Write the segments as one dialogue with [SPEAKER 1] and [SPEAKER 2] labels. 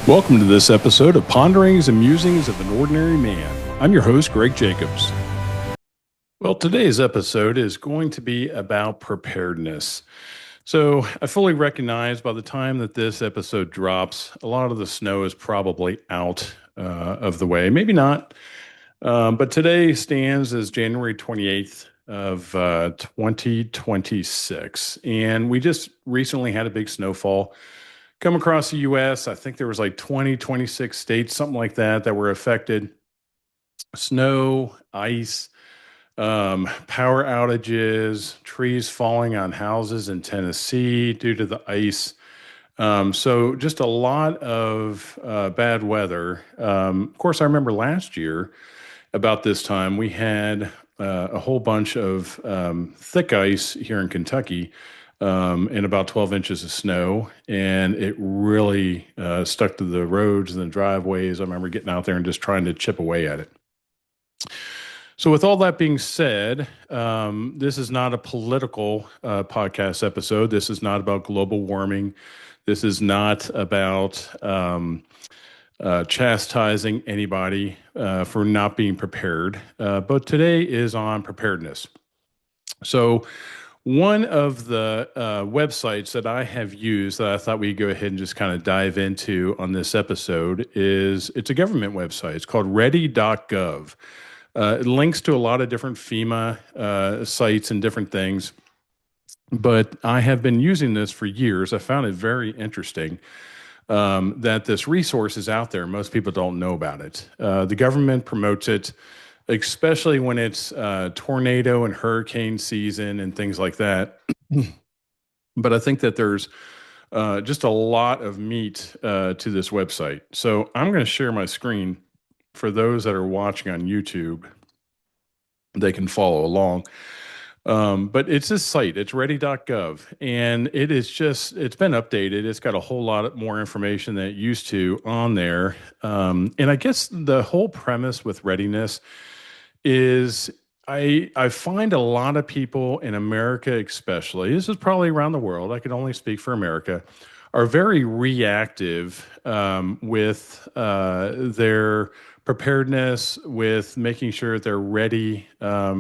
[SPEAKER 1] Welcome to this episode of Ponderings and Musings of an Ordinary Man. I'm your host, Greg Jacobs. Well, today's episode is going to be about preparedness. So I fully recognize by the time that this episode drops, a lot of the snow is probably out of the way. Maybe not, but today stands as January 28th of 2026. And we just recently had a big snowfall come across the U.S. I think there was like 26 states, something like that, that were affected. Snow, ice, power outages, trees falling on houses in Tennessee due to the ice. So just a lot of bad weather. Of course, I remember last year about this time we had a whole bunch of thick ice here in Kentucky and about 12 inches of snow, and it really stuck to the roads and the driveways. I remember getting out there and just trying to chip away at it. So, with all that being said, this is not a political podcast episode. This is not about global warming. This is not about chastising anybody for not being prepared. But today is on preparedness. So, one of the websites that I have used that I thought we'd go ahead and just kind of dive into on this episode it's a government website. It's called Ready.gov. It links to a lot of different FEMA sites and different things, but I have been using this for years. I found it very interesting that this resource is out there. Most people don't know about it. The government promotes it, especially when it's tornado and hurricane season and things like that. But I think that there's just a lot of meat to this website. So I'm going to share my screen for those that are watching on YouTube. They can follow along. But it's this site, it's ready.gov, and it's been updated. It's got a whole lot more information than it used to on there. And I guess the whole premise with readiness is I find a lot of people in America, especially, this is probably around the world, I can only speak for America, are very reactive with their preparedness, with making sure they're ready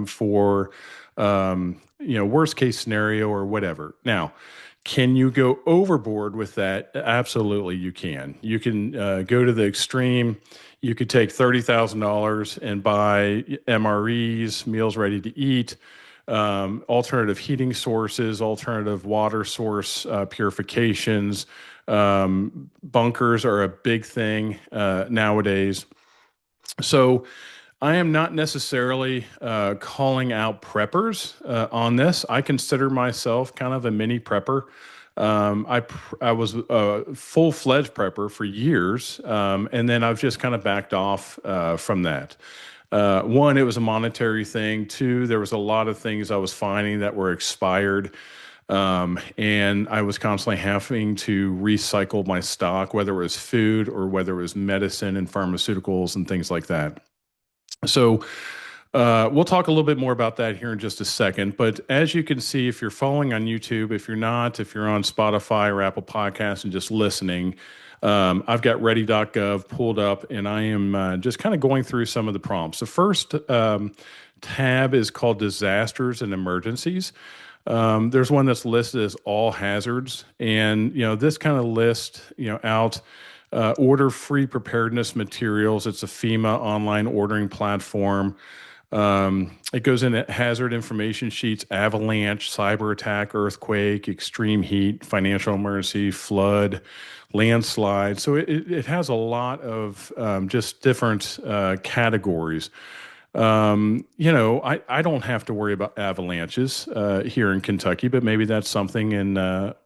[SPEAKER 1] for worst case scenario or whatever. Now, can you go overboard with that? Absolutely, you can. You can go to the extreme. You could take $30,000 and buy MREs, meals ready to eat, alternative heating sources, alternative water source purifications. Bunkers are a big thing nowadays. So I am not necessarily calling out preppers on this. I consider myself kind of a mini prepper. I was a full-fledged prepper for years, and then I've just kind of backed off from that. One, it was a monetary thing. Two, there was a lot of things I was finding that were expired, and I was constantly having to recycle my stock, whether it was food or whether it was medicine and pharmaceuticals and things like that. So we'll talk a little bit more about that here in just a second. But as you can see, if you're following on YouTube, if you're not, if you're on Spotify or Apple Podcasts and just listening, I've got ready.gov pulled up, and I am just kind of going through some of the prompts. The first tab is called Disasters and Emergencies. There's one that's listed as all hazards. And, this kind of lists, out order free preparedness materials. It's a FEMA online ordering platform. It goes into hazard information sheets, avalanche, cyber attack, earthquake, extreme heat, financial emergency, flood, landslide. So it has a lot of just different categories. I don't have to worry about avalanches here in Kentucky, but maybe that's something in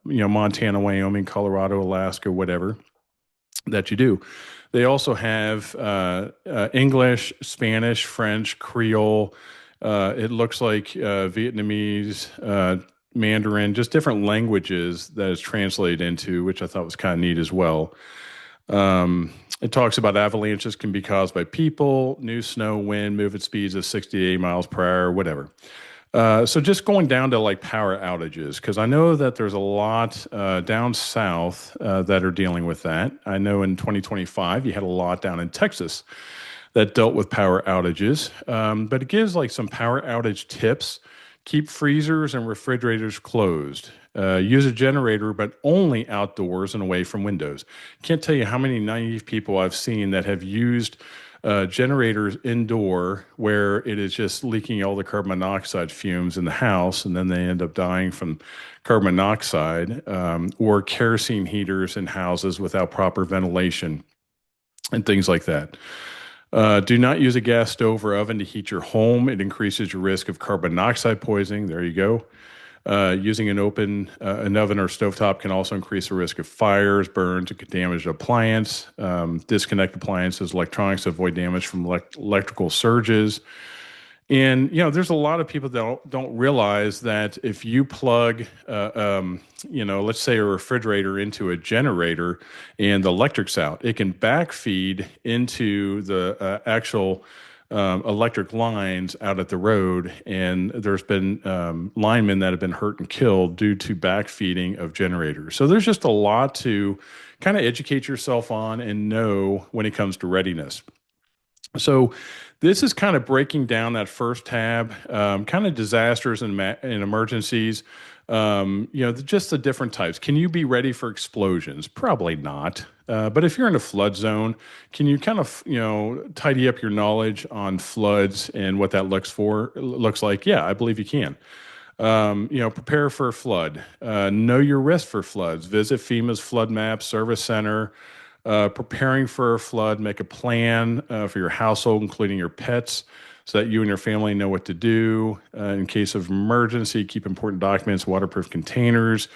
[SPEAKER 1] Montana, Wyoming, Colorado, Alaska, whatever that you do. They also have English, Spanish, French, Creole. It looks like Vietnamese, Mandarin, just different languages that is translated into, which I thought was kind of neat as well. It talks about avalanches can be caused by people, new snow, wind, moving speeds of 60 to 80 miles per hour, whatever. So just going down to like power outages, because I know that there's a lot down south that are dealing with that. I know in 2025 you had a lot down in Texas that dealt with power outages, but it gives like some power outage tips. Keep freezers and refrigerators closed. Use a generator, but only outdoors and away from windows. Can't tell you how many naive people I've seen that have used generators indoor where it is just leaking all the carbon monoxide fumes in the house, and then they end up dying from carbon monoxide, or kerosene heaters in houses without proper ventilation and things like that. Do not use a gas stove or oven to heat your home. It increases your risk of carbon monoxide poisoning. There you go. Using an oven or stovetop can also increase the risk of fires, burns, and could damage the appliance. Disconnect appliances, electronics, to avoid damage from electrical surges. And there's a lot of people that don't realize that if you plug, let's say a refrigerator into a generator, and the electric's out, it can backfeed into the actual electric lines out at the road. And there's been linemen that have been hurt and killed due to backfeeding of generators. So there's just a lot to kind of educate yourself on and know when it comes to readiness. So this is kind of breaking down that first tab, kind of disasters and emergencies. Just the different types. Can you be ready for explosions? Probably not. But if you're in a flood zone, can you kind of tidy up your knowledge on floods and what that looks like? Yeah, I believe you can. Prepare for a flood. Know your risk for floods. Visit FEMA's flood map service center. Preparing for a flood, make a plan for your household, including your pets, so that you and your family know what to do. In case of emergency, keep important documents, waterproof containers.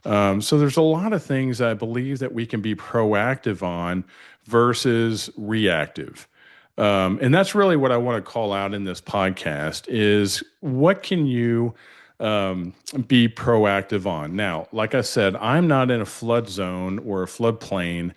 [SPEAKER 1] So there's a lot of things I believe that we can be proactive on versus reactive. And that's really what I want to call out in this podcast is what can you be proactive on? Now, like I said, I'm not in a flood zone or a floodplain.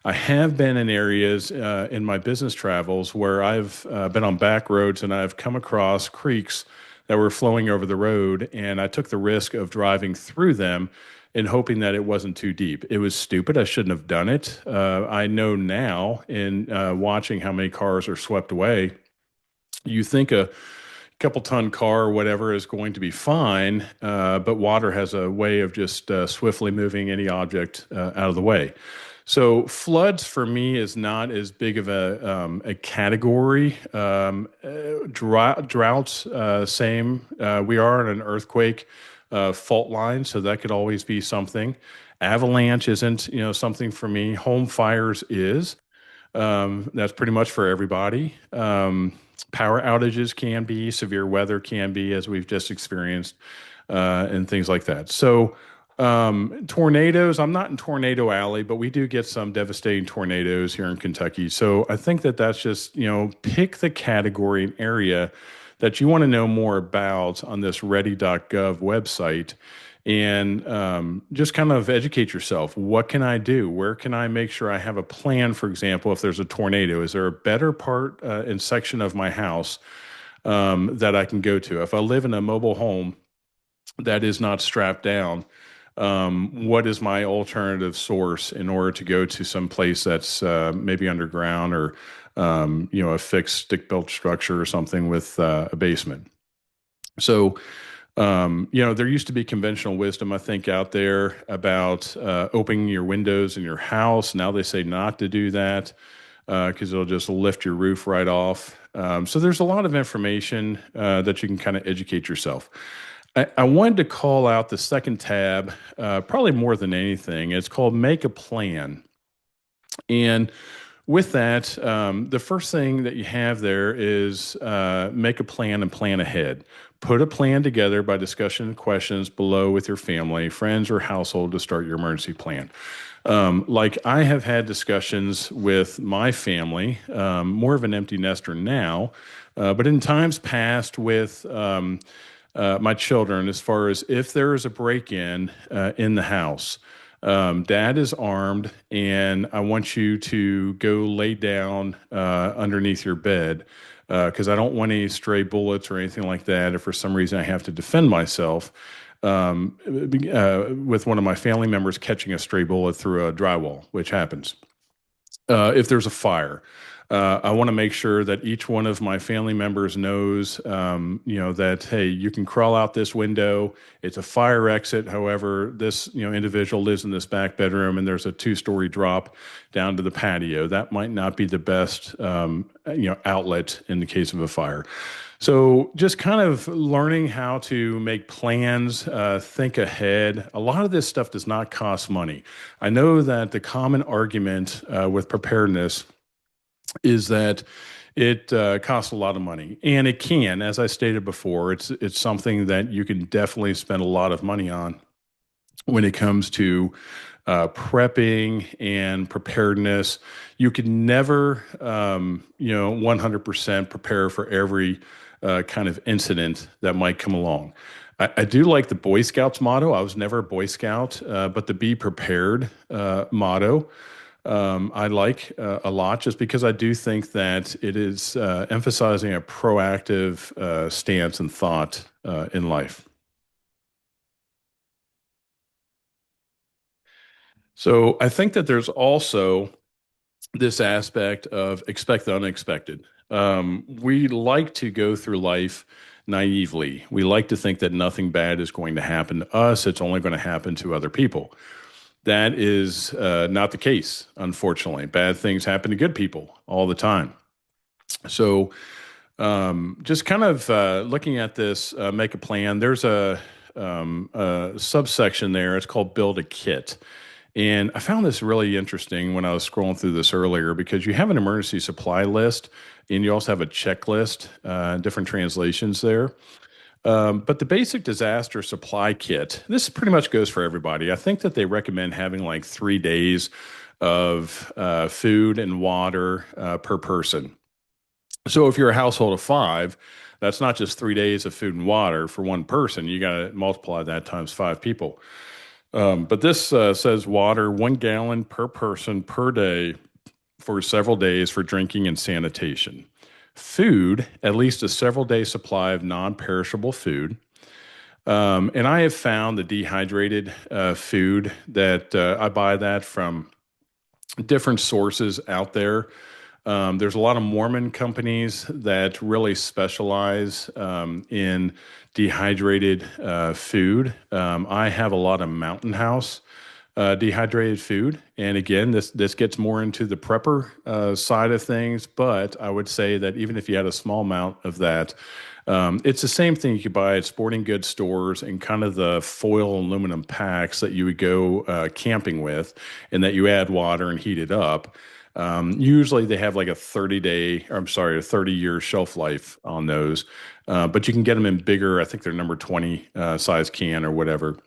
[SPEAKER 1] I have been in areas in my business travels where I've been on back roads and I've come across creeks that were flowing over the road, and I took the risk of driving through them and hoping that it wasn't too deep. It was stupid. I shouldn't have done it. I know now in watching how many cars are swept away, you think a couple ton car or whatever is going to be fine, but water has a way of just swiftly moving any object out of the way. So floods for me is not as big of a category. Droughts, same. We are in an earthquake fault line, so that could always be something. Avalanche isn't, something for me. Home fires is. That's pretty much for everybody. Power outages can be, severe weather can be, as we've just experienced, and things like that. So, tornadoes, I'm not in Tornado Alley, but we do get some devastating tornadoes here in Kentucky. So I think that that's just, pick the category and area that you want to know more about on this Ready.gov website, and just kind of educate yourself. What can I do? Where can I make sure I have a plan? For example, if there's a tornado, is there a better part and section of my house that I can go to? If I live in a mobile home that is not strapped down, what is my alternative source in order to go to some place that's maybe underground or a fixed stick-built structure or something with a basement? So, there used to be conventional wisdom, I think, out there about opening your windows in your house. Now they say not to do that because it'll just lift your roof right off. So there's a lot of information that you can kind of educate yourself. I wanted to call out the second tab, probably more than anything. It's called Make a Plan. And with that, the first thing that you have there is make a plan and plan ahead. Put a plan together by discussion and questions below with your family, friends, or household to start your emergency plan. Like I have had discussions with my family, more of an empty nester now, but in times past with my children, as far as if there is a break-in in the house. Dad is armed, and I want you to go lay down underneath your bed. because I don't want any stray bullets or anything like that. If for some reason I have to defend myself, with one of my family members catching a stray bullet through a drywall, which happens. If there's a fire. I want to make sure that each one of my family members knows, that, hey, you can crawl out this window. It's a fire exit. However, this, individual lives in this back bedroom and there's a two-story drop down to the patio. That might not be the best, outlet in the case of a fire. So just kind of learning how to make plans, think ahead. A lot of this stuff does not cost money. I know that the common argument with preparedness is that it costs a lot of money, and it can. As I stated before, it's something that you can definitely spend a lot of money on when it comes to prepping and preparedness. You can never, 100% prepare for every kind of incident that might come along. I do like the Boy Scouts motto. I was never a Boy Scout, but the Be Prepared motto I like a lot, just because I do think that it is emphasizing a proactive stance and thought in life. So I think that there's also this aspect of expect the unexpected. We like to go through life naively. We like to think that nothing bad is going to happen to us, it's only going to happen to other people. That is not the case, unfortunately. Bad things happen to good people all the time. So, just kind of looking at this, make a plan. There's a subsection there. It's called Build a Kit. And I found this really interesting when I was scrolling through this earlier, because you have an emergency supply list and you also have a checklist, different translations there. But the basic disaster supply kit, this pretty much goes for everybody. I think that they recommend having like 3 days of food and water per person. So if you're a household of five, that's not just 3 days of food and water for one person. You got to multiply that times five people. But this says water 1 gallon per person per day for several days for drinking and sanitation. Food, at least a several day supply of non perishable food. And I have found the dehydrated food that I buy that from different sources out there. There's a lot of Mormon companies that really specialize in dehydrated food. I have a lot of Mountain House dehydrated food, and again, this gets more into the prepper side of things. But I would say that even if you had a small amount of that, it's the same thing you could buy at sporting goods stores and kind of the foil aluminum packs that you would go camping with, and that you add water and heat it up. Usually they have like a 30-day, or I'm sorry, a 30-year shelf life on those. But you can get them in bigger, I think they're number 20 size can or whatever,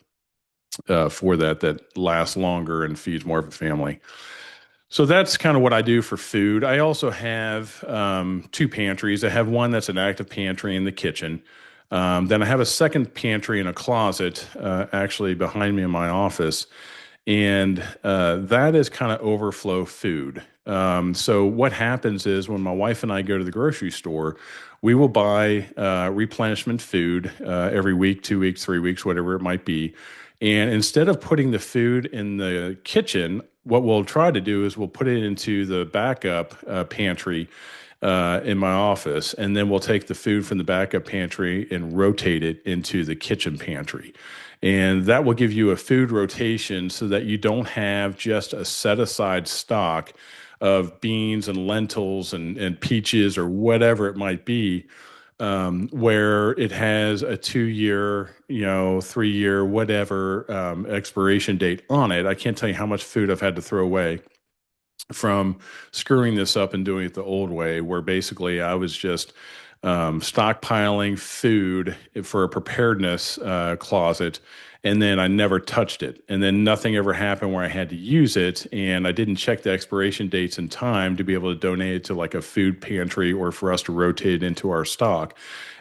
[SPEAKER 1] for that lasts longer and feeds more of a family. So that's kind of what I do for food. I also have two pantries. I have one that's an active pantry in the kitchen. Then I have a second pantry in a closet, actually behind me in my office, and that is kind of overflow food. So what happens is when my wife and I go to the grocery store, we will buy replenishment food every week, 2 weeks, 3 weeks, whatever it might be. And instead of putting the food in the kitchen, what we'll try to do is we'll put it into the backup pantry in my office, and then we'll take the food from the backup pantry and rotate it into the kitchen pantry. And that will give you a food rotation so that you don't have just a set aside stock of beans and lentils and peaches or whatever it might be, where it has a 2 year, 3 year, whatever expiration date on it. I can't tell you how much food I've had to throw away from screwing this up and doing it the old way, where basically I was just stockpiling food for a preparedness closet. and then I never touched it. And then nothing ever happened where I had to use it. And I didn't check the expiration dates in time to be able to donate it to like a food pantry or for us to rotate it into our stock.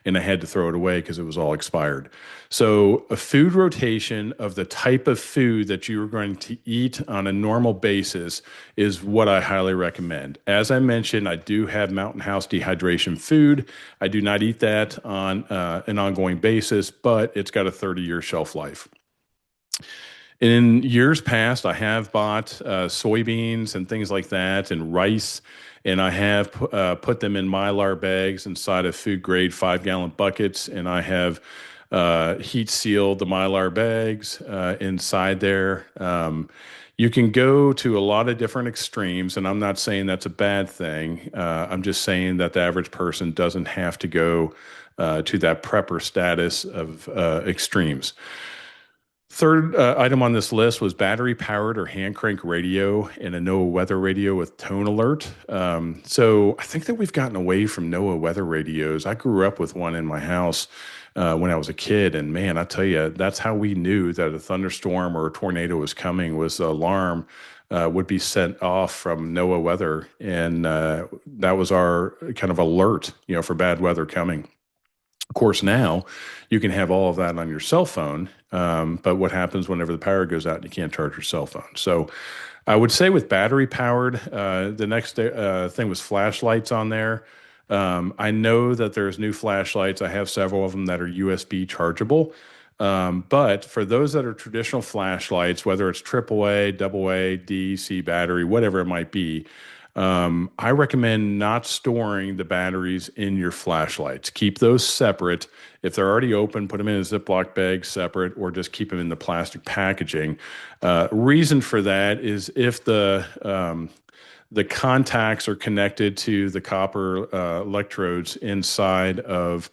[SPEAKER 1] And I had to throw it away because it was all expired. So, a food rotation of the type of food that you are going to eat on a normal basis is what I highly recommend. As I mentioned, I do have Mountain House dehydration food. I do not eat that on an ongoing basis, but it's got a 30-year shelf life. In years past, I have bought soybeans and things like that and rice, and I have put them in Mylar bags inside of food grade 5 gallon buckets, and I have heat sealed the Mylar bags inside there. You can go to a lot of different extremes, and I'm not saying that's a bad thing. I'm just saying that the average person doesn't have to go to that prepper status of extremes. Third item on this list was battery powered or hand crank radio and a NOAA weather radio with tone alert. So I think that we've gotten away from NOAA weather radios. I grew up with one in my house when I was a kid, and man, I tell you, that's how we knew that a thunderstorm or a tornado was coming. Was the alarm would be sent off from NOAA weather, and that was our kind of alert, for bad weather coming. Of course, now you can have all of that on your cell phone. But what happens whenever the power goes out and you can't charge your cell phone? So I would say with battery powered, the next thing was flashlights on there. I know that there's new flashlights. I have several of them that are USB chargeable. But for those that are traditional flashlights, whether it's AAA, AA, D, C battery, whatever it might be, I recommend not storing the batteries in your flashlights. Keep those separate. If they're already open, put them in a Ziploc bag separate, or just keep them in the plastic packaging. Reason for that is if the contacts are connected to the copper electrodes inside of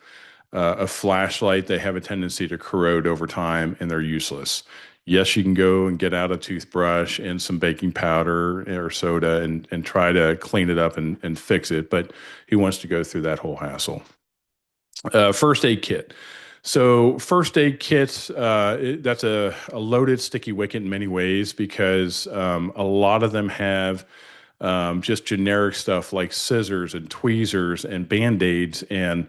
[SPEAKER 1] a flashlight, they have a tendency to corrode over time and they're useless. Yes, you can go and get out a toothbrush and some baking powder or soda and try to clean it up and fix it, but who wants to go through that whole hassle? First aid kit. So first aid kits, that's a loaded sticky wicket in many ways because a lot of them have just generic stuff like scissors and tweezers and band-aids, and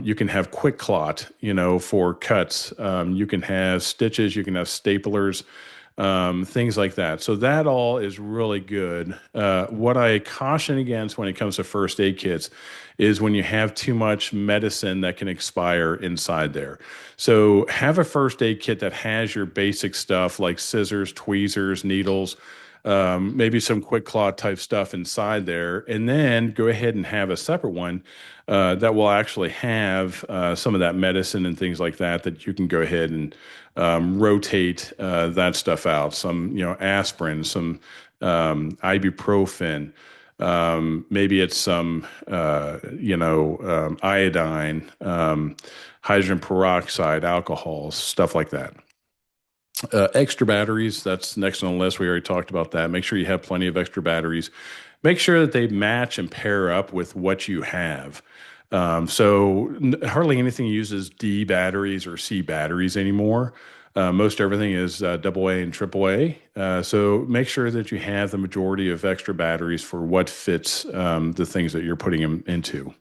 [SPEAKER 1] you can have quick clot, for cuts. You can have stitches, you can have staplers, things like that. So that all is really good. What I caution against when it comes to first aid kits is when you have too much medicine that can expire inside there. So have a first aid kit that has your basic stuff like scissors, tweezers, needles, maybe some quick claw type stuff inside there, and then go ahead and have a separate one that will actually have some of that medicine and things like that you can go ahead and rotate that stuff out. Some, aspirin, some ibuprofen. Maybe it's some, iodine, hydrogen peroxide, alcohol, stuff like that. Extra batteries, that's next on the list. We already talked about that. Make sure you have plenty of extra batteries. Make sure that they match and pair up with what you have. Hardly anything uses D batteries or C batteries anymore. Most everything is AA and AAA. So make sure that you have the majority of extra batteries for what fits the things that you're putting them into.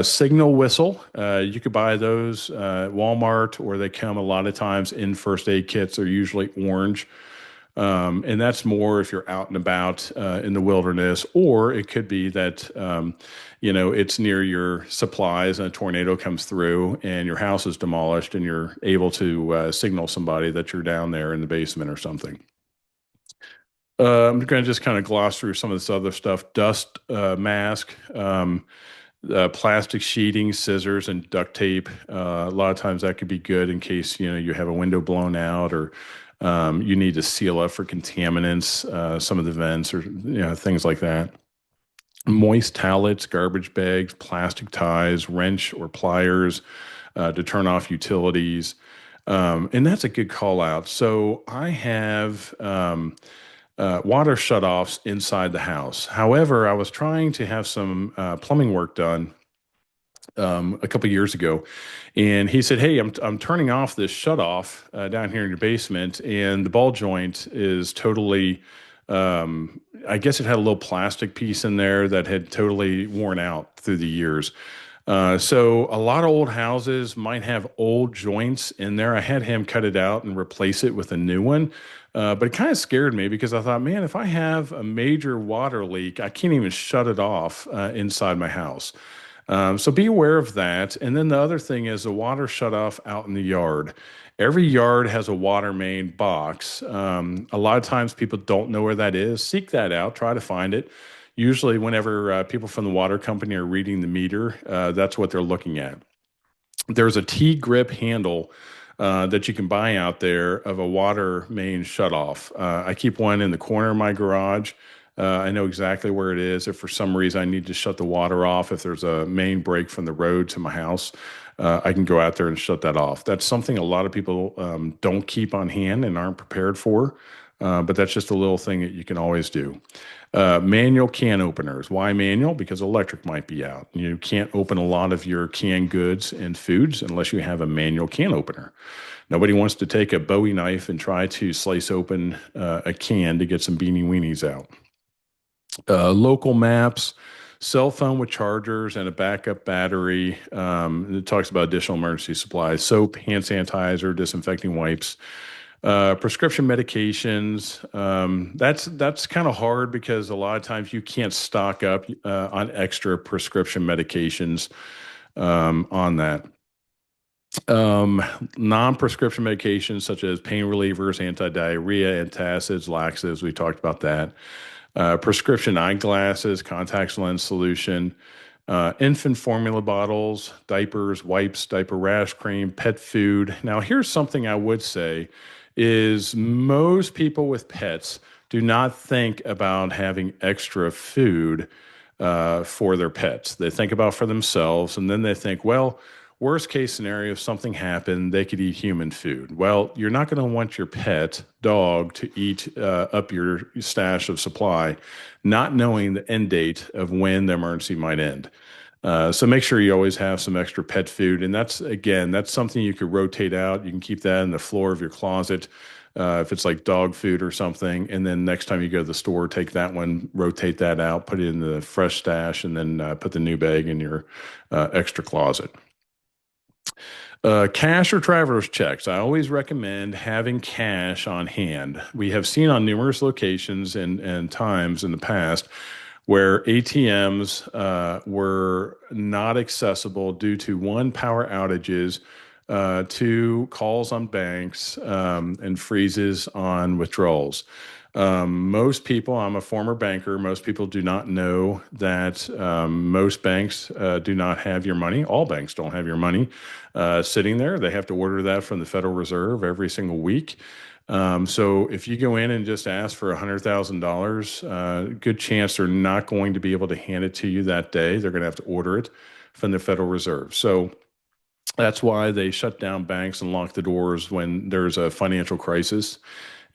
[SPEAKER 1] Signal whistle. You could buy those at Walmart, or they come a lot of times in first aid kits. They're usually orange. And that's more if you're out and about in the wilderness, or it could be that, it's near your supplies and a tornado comes through and your house is demolished and you're able to signal somebody that you're down there in the basement or something. I'm going to just kind of gloss through some of this other stuff. Dust mask. Plastic sheeting, scissors, and duct tape. A lot of times that could be good in case you have a window blown out, or you need to seal up for contaminants, some of the vents, or things like that. Moist towelettes, garbage bags, plastic ties, wrench or pliers to turn off utilities, and that's a good call out. So I have. Water shutoffs inside the house. However, I was trying to have some plumbing work done a couple years ago, and he said, "Hey, I'm turning off this shut off down here in your basement, and the ball joint is totally. I guess it had a little plastic piece in there that had totally worn out through the years. So a lot of old houses might have old joints in there. I had him cut it out and replace it with a new one. But it kind of scared me because I thought, man, if I have a major water leak, I can't even shut it off inside my house. So be aware of that. And then the other thing is the water shut off out in the yard. Every yard has a water main box. A lot of times people don't know where that is. Seek that out, try to find it. Usually, whenever people from the water company are reading the meter, that's what they're looking at. There's a T grip handle that you can buy out there of a water main shutoff. I keep one in the corner of my garage. I know exactly where it is. If for some reason I need to shut the water off, if there's a main break from the road to my house, I can go out there and shut that off. That's something a lot of people don't keep on hand and aren't prepared for. But that's just a little thing that you can always do. Manual can openers. Why manual? Because electric might be out. You can't open a lot of your canned goods and foods unless you have a manual can opener. Nobody wants to take a Bowie knife and try to slice open a can to get some beanie weenies out. Local maps, cell phone with chargers and a backup battery. It talks about additional emergency supplies, soap, hand sanitizer, disinfecting wipes. Prescription medications. That's kind of hard because a lot of times you can't stock up on extra prescription medications on that. Um, Non-prescription medications such as pain relievers, anti-diarrhea, antacids, laxatives. We talked about that. Prescription eyeglasses, contacts lens solution, infant formula bottles, diapers, wipes, diaper rash cream, pet food. Now, here's something I would say is most people with pets do not think about having extra food for their pets. They think about for themselves, and then they think, well, worst case scenario, if something happened, they could eat human food. Well, you're not going to want your pet dog to eat up your stash of supply, not knowing the end date of when the emergency might end. So make sure you always have some extra pet food. And that's, again, that's something you could rotate out. You can keep that in the floor of your closet if it's like dog food or something. And then next time you go to the store, take that one, rotate that out, put it in the fresh stash, and then put the new bag in your extra closet. Cash or traveler's checks. I always recommend having cash on hand. We have seen on numerous locations and times in the past where ATMs were not accessible due to one, power outages, two, calls on banks, and freezes on withdrawals. Most people, I'm a former banker, most people do not know that most banks do not have your money. All banks don't have your money sitting there. They have to order that from the Federal Reserve every single week. So if you go in and just ask for $100,000, good chance they're not going to be able to hand it to you that day. They're going to have to order it from the Federal Reserve. So that's why they shut down banks and lock the doors when there's a financial crisis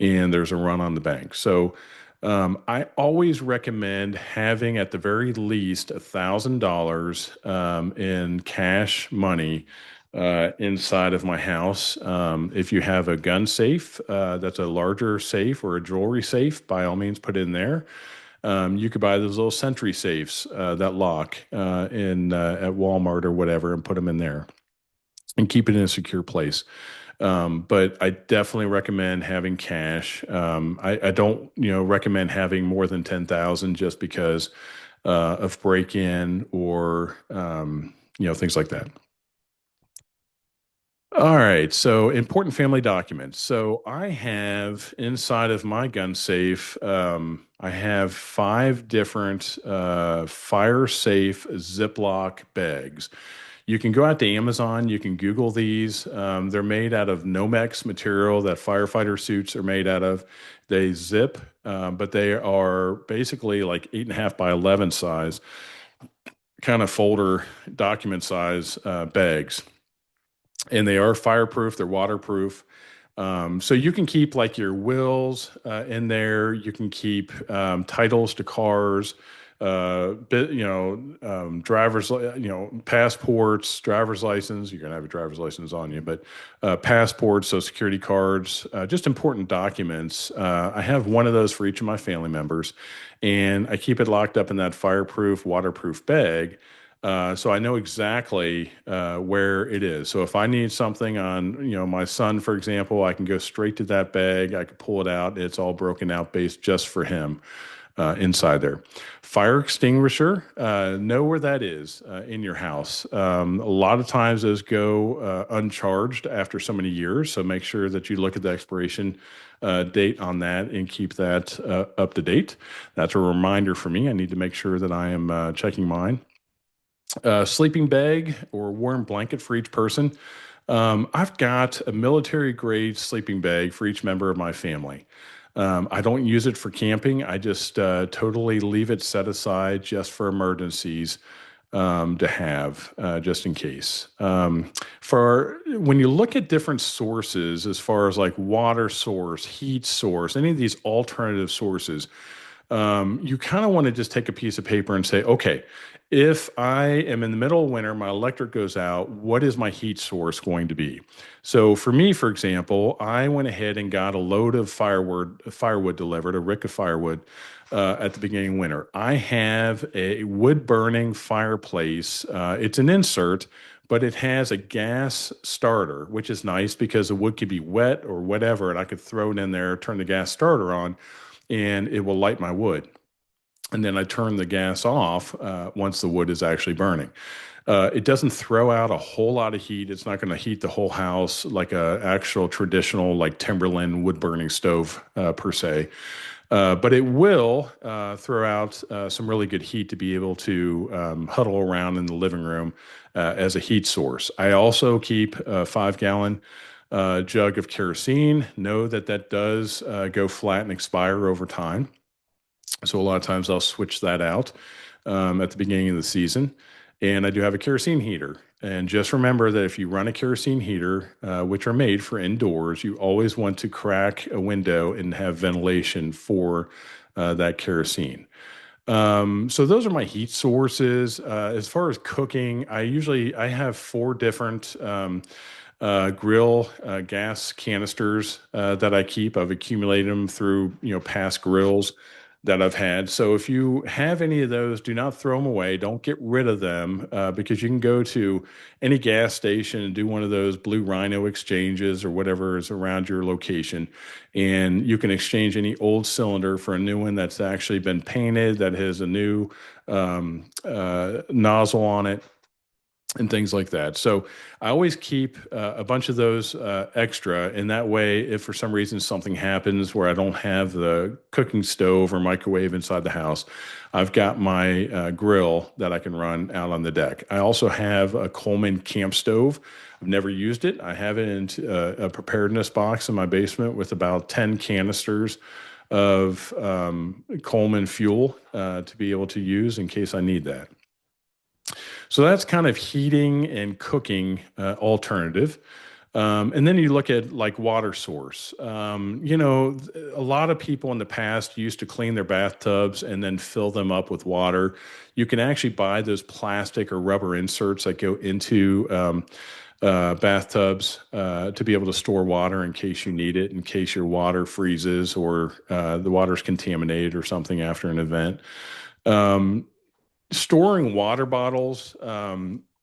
[SPEAKER 1] and there's a run on the bank. So I always recommend having at the very least $1,000 in cash money inside of my house. If you have a gun safe, that's a larger safe or a jewelry safe, by all means, put it in there. You could buy those little Sentry safes that lock in at Walmart or whatever, and put them in there and keep it in a secure place. But I definitely recommend having cash. I don't, recommend having more than 10,000 just because of break-in or things like that. All right, so important family documents. So I have inside of my gun safe, I have five different fire safe Ziploc bags. You can go out to Amazon, you can Google these. They're made out of Nomex material that firefighter suits are made out of. They zip, but they are basically like 8.5 by 11 size, kind of folder document size bags, and they are fireproof, they're waterproof. So you can keep like your wills in there. You can keep titles to cars, passports, driver's license. You're gonna have a driver's license on you, but passports, social security cards, just important documents. I have one of those for each of my family members, and I keep it locked up in that fireproof, waterproof bag. So I know exactly where it is. So if I need something on, my son, for example, I can go straight to that bag. I can pull it out. It's all broken out based just for him inside there. Fire extinguisher, know where that is in your house. A lot of times those go uncharged after so many years. So make sure that you look at the expiration date on that and keep that up to date. That's a reminder for me. I need to make sure that I am checking mine. Sleeping bag or warm blanket for each person. I've got a military grade sleeping bag for each member of my family. I don't use it for camping. I just totally leave it set aside just for emergencies to have, just in case. For when you look at different sources, as far as like water source, heat source, any of these alternative sources, you kind of want to just take a piece of paper and say, okay, if I am in the middle of winter, my electric goes out, what is my heat source going to be? So for me, for example, I went ahead and got a load of firewood delivered, a rick of firewood, at the beginning of winter. I have a wood burning fireplace. It's an insert, but it has a gas starter, which is nice because the wood could be wet or whatever, and I could throw it in there, turn the gas starter on, and it will light my wood. And then I turn the gas off once the wood is actually burning. It doesn't throw out a whole lot of heat. It's not going to heat the whole house like a actual traditional like Timberland wood burning stove per se. But it will throw out some really good heat to be able to huddle around in the living room as a heat source. I also keep a 5 gallon jug of kerosene. Know that that does go flat and expire over time. So a lot of times I'll switch that out at the beginning of the season. And I do have a kerosene heater. And just remember that if you run a kerosene heater, which are made for indoors, you always want to crack a window and have ventilation for that kerosene. So those are my heat sources. As far as cooking, I have four different grill gas canisters that I keep. I've accumulated them through past grills that I've had. So if you have any of those, do not throw them away. Don't get rid of them because you can go to any gas station and do one of those Blue Rhino exchanges or whatever is around your location. And you can exchange any old cylinder for a new one that's actually been painted, that has a new nozzle on it and things like that. So I always keep a bunch of those extra, and that way, if for some reason something happens where I don't have the cooking stove or microwave inside the house, I've got my grill that I can run out on the deck. I also have a Coleman camp stove. I've never used it. I have it in a preparedness box in my basement with about 10 canisters of Coleman fuel to be able to use in case I need that. So that's kind of heating and cooking alternative. And then you look at like water source. A lot of people in the past used to clean their bathtubs and then fill them up with water. You can actually buy those plastic or rubber inserts that go into bathtubs to be able to store water in case you need it, in case your water freezes or the water's contaminated or something after an event. Um, Storing water bottles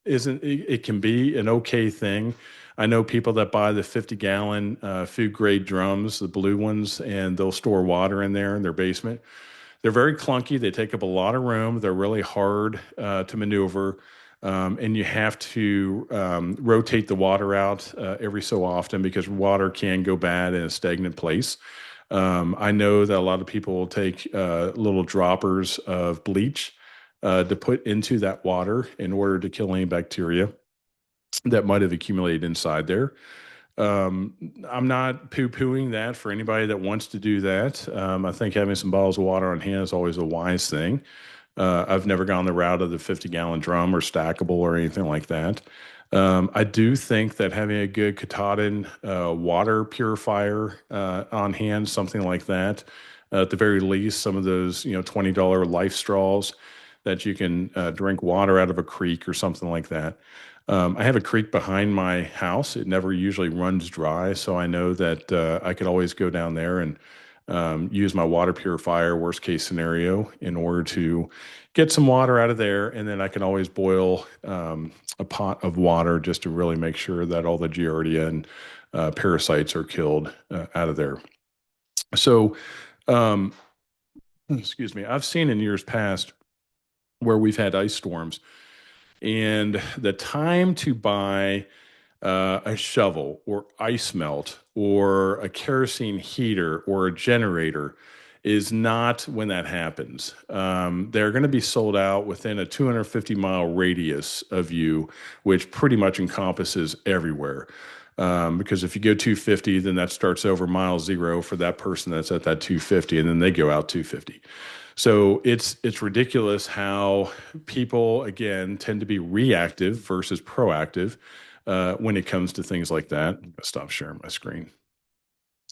[SPEAKER 1] isn't it can be an okay thing. I know people that buy the 50-gallon food grade drums, the blue ones, and they'll store water in there in their basement. They're very clunky. They take up a lot of room. They're really hard to maneuver. And you have to rotate the water out every so often because water can go bad in a stagnant place. I know that a lot of people will take little droppers of bleach to put into that water in order to kill any bacteria that might have accumulated inside there. Um, I'm not poo-pooing that for anybody that wants to do that. I think having some bottles of water on hand is always a wise thing. I've never gone the route of the 50-gallon drum or stackable or anything like that. I do think that having a good Katahdin water purifier on hand, something like that, at the very least, some of those, $20 life straws that you can drink water out of a creek or something like that. I have a creek behind my house. It never usually runs dry, so I know that I could always go down there and use my water purifier, worst case scenario, in order to get some water out of there. And then I can always boil a pot of water just to really make sure that all the Giardia and parasites are killed out of there. So, um, excuse me, I've seen in years past where we've had ice storms, and the time to buy a shovel or ice melt or a kerosene heater or a generator is not when that happens. They're going to be sold out within a 250-mile radius of you, which pretty much encompasses everywhere. Because if you go 250, then that starts over mile zero for that person that's at that 250, and then they go out 250. So it's ridiculous how people again tend to be reactive versus proactive when it comes to things like that. I'm gonna stop sharing my screen.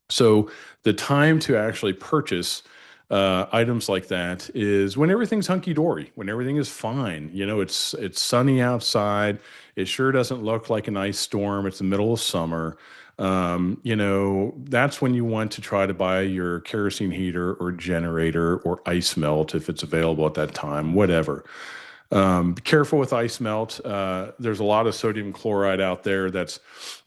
[SPEAKER 1] So the time to actually purchase items like that is when everything's hunky dory, when everything is fine. It's sunny outside. It sure doesn't look like an ice storm. It's the middle of summer. That's when you want to try to buy your kerosene heater or generator or ice melt if it's available at that time, whatever. Be careful with ice melt. There's a lot of sodium chloride out there that's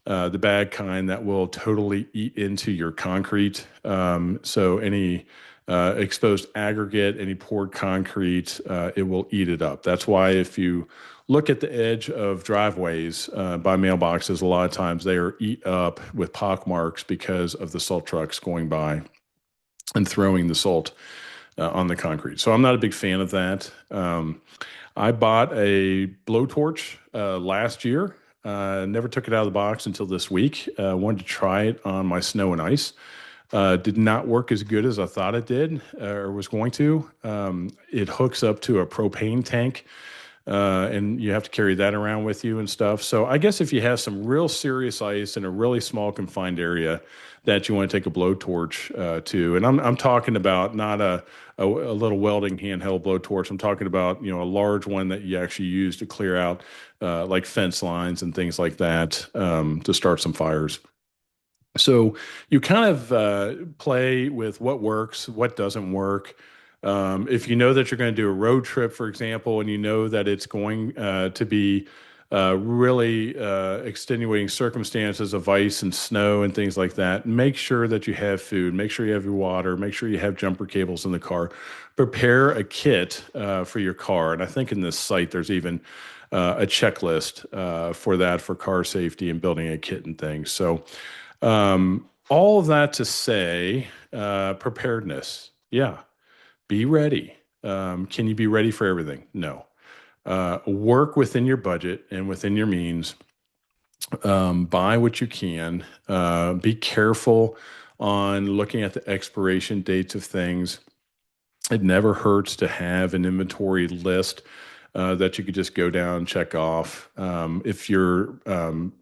[SPEAKER 1] the bad kind that will totally eat into your concrete. So any exposed aggregate, any poured concrete, it will eat it up. That's why if you look at the edge of driveways by mailboxes, a lot of times they are eat up with pock marks because of the salt trucks going by and throwing the salt on the concrete. So I'm not a big fan of that. I bought a blowtorch last year. Never took it out of the box until this week. Wanted to try it on my snow and ice. Did not work as good as I thought it did or was going to. It hooks up to a propane tank, and you have to carry that around with you and stuff. So I guess if you have some real serious ice in a really small confined area that you want to take a blowtorch to, and I'm talking about not a little welding handheld blowtorch. I'm talking about a large one that you actually use to clear out like fence lines and things like that to start some fires. So you kind of play with what works, what doesn't work. If you know that you're going to do a road trip, for example, and you know that it's going to be really extenuating circumstances of ice and snow and things like that, make sure that you have food, make sure you have your water, make sure you have jumper cables in the car. Prepare a kit for your car. And I think in this site, there's even a checklist for that for car safety and building a kit and things. So, all of that to say, preparedness. Yeah, be ready. Can you be ready for everything? No. Work within your budget and within your means. Buy what you can. Be careful on looking at the expiration dates of things. It never hurts to have an inventory list that you could just go down and check off. If you're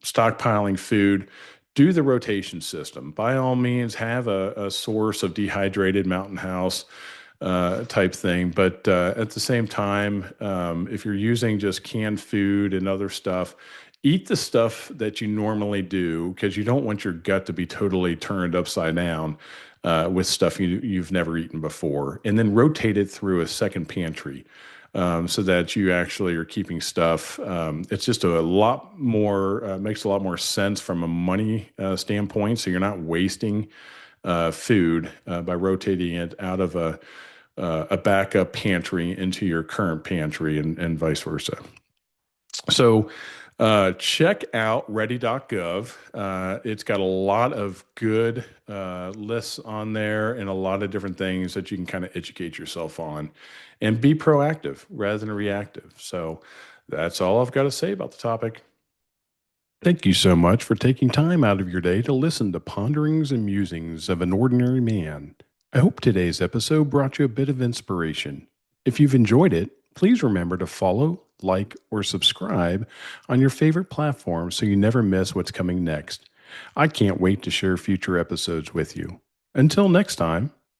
[SPEAKER 1] stockpiling food, do the rotation system. By all means, have a source of dehydrated Mountain House type thing. But at the same time, if you're using just canned food and other stuff, eat the stuff that you normally do because you don't want your gut to be totally turned upside down with stuff you've never eaten before. And then rotate it through a second pantry so that you actually are keeping stuff. It's just a lot more, makes a lot more sense from a money standpoint. So you're not wasting food by rotating it out of a backup pantry into your current pantry and vice versa. So check out Ready.gov. It's got a lot of good lists on there and a lot of different things that you can kind of educate yourself on and be proactive rather than reactive. So that's all I've got to say about the topic. Thank you so much for taking time out of your day to listen to Ponderings and Musings of an Ordinary Man. I hope today's episode brought you a bit of inspiration. If you've enjoyed it, please remember to follow, like, or subscribe on your favorite platform so you never miss what's coming next. I can't wait to share future episodes with you. Until next time.